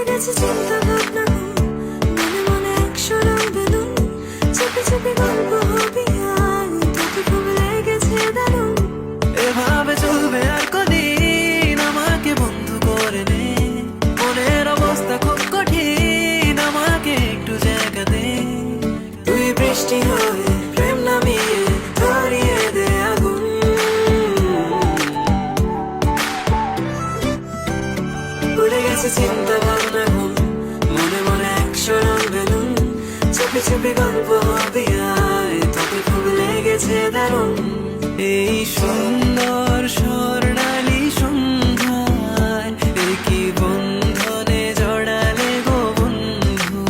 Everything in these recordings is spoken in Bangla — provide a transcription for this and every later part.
গেছে চিন্তা ভাবনা মনে মনে একশো রং বেলুন চেপে চেপে গল্প হবি আর তোকে খুব লেগেছে দারুণ। এভাবে চলবে আর কদিন, আমাকে বন্ধু করে নে, মনের অবস্থা খুব কঠিন, আমাকে একটু জায়গা দে। তুই বৃষ্টি হয়ে প্রেম নামিয়ে ধরিয়ে দে আগুন, উড়ে গেছে চিন্তা ভাবনা মনে মনে একশো রং বেলুন চেপে চেপে গল্প হবি আর তোকে খুব লেগেছে দারুণ। এই সুন্দর স্বর্ণালী সন্ধ্যায় একই বন্ধনে জড়ালে গো বন্ধু,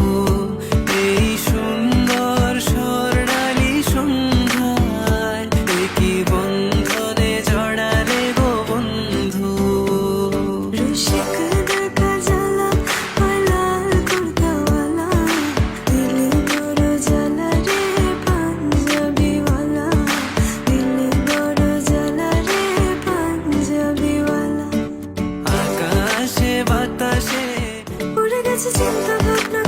এই সুন্দর স্বর্ণালী সন্ধ্যায় একই বন্ধনে জড়ালে গো বন্ধু। রসিক দেখা জ্বালা পালাল কুর্তাওয়ালা দিলে বড় জ্বালা রে পাঞ্জাবিওয়ালা, দিলে বড় জ্বালা রে পাঞ্জাবিওয়ালা। আকাশে বাতাসে উড়ে গেছে চিন্তা ভাবনা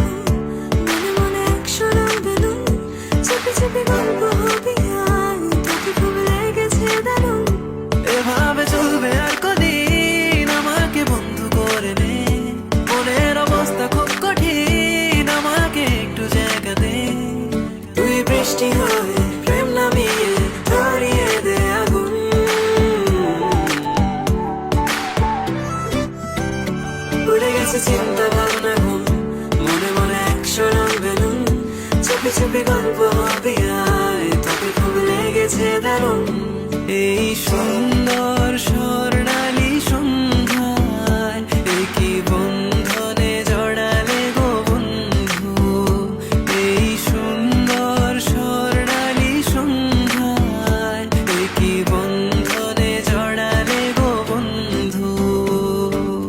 মনে মনে একশো রং বেলুন চেপে চেপে গল্প হবি আর তোকে খুব লেগেছে দারুণ। এভাবে চলবে আর কদিন, আমাকে বন্ধু করে নে, মনের অবস্থা খুব কঠিন, আমাকে একটু জায়গা দে। তুই বৃষ্টি হয়ে প্রেম নামিয়ে ধরিয়ে দে আগুন, উড়ে গেছে চিন্তা ভাবনা মনে মনে একশো রং বেলুন চেপে চেপে গল্প হবি আর তোকে খুব লেগেছে দারুণ। এই সুন্দর স্বর্ণালী সন্ধ্যায় একই বন্ধনে জড়ালে গো বন্ধু, এই সুন্দর স্বর্ণালী সন্ধ্যায় একই বন্ধনে জড়ালে গো বন্ধু।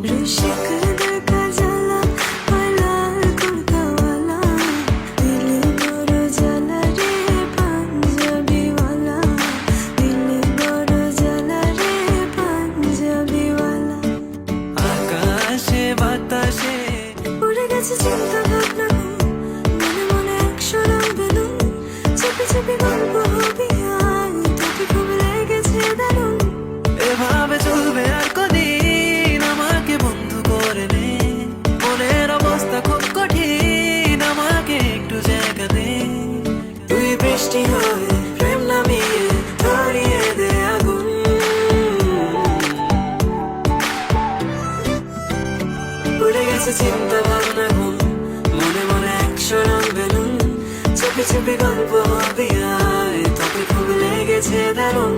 রসিক দেখা জ্বালা পালাল কুর্তাওয়ালা দিলে বড় জ্বালা রে পাঞ্জাবিওয়ালা, দিলে বড় জ্বালা রে পাঞ্জাবিওয়ালা। আকাশে বাতাসে উড়ে গেছে চিন্তা ভাবনা মনে মনে একশো রং বেলুন চেপে চেপে গল্প হবি আর তোকে খুব লেগেছে দারুণ। এভাবে চলবে আর কদিন, আমাকে বন্ধু করে নে, মনের অবস্থা খুব কঠিন, আমাকে একটু জায়গা দে। তুই বৃষ্টি হয়ে প্রেম নামিয়ে ধরিয়ে দে আগুন, উড়ে গেছে চিন্তা ভাবনা চুপি চুপি গল্প হবে আয় তবে খুব লেগেছে দারুণ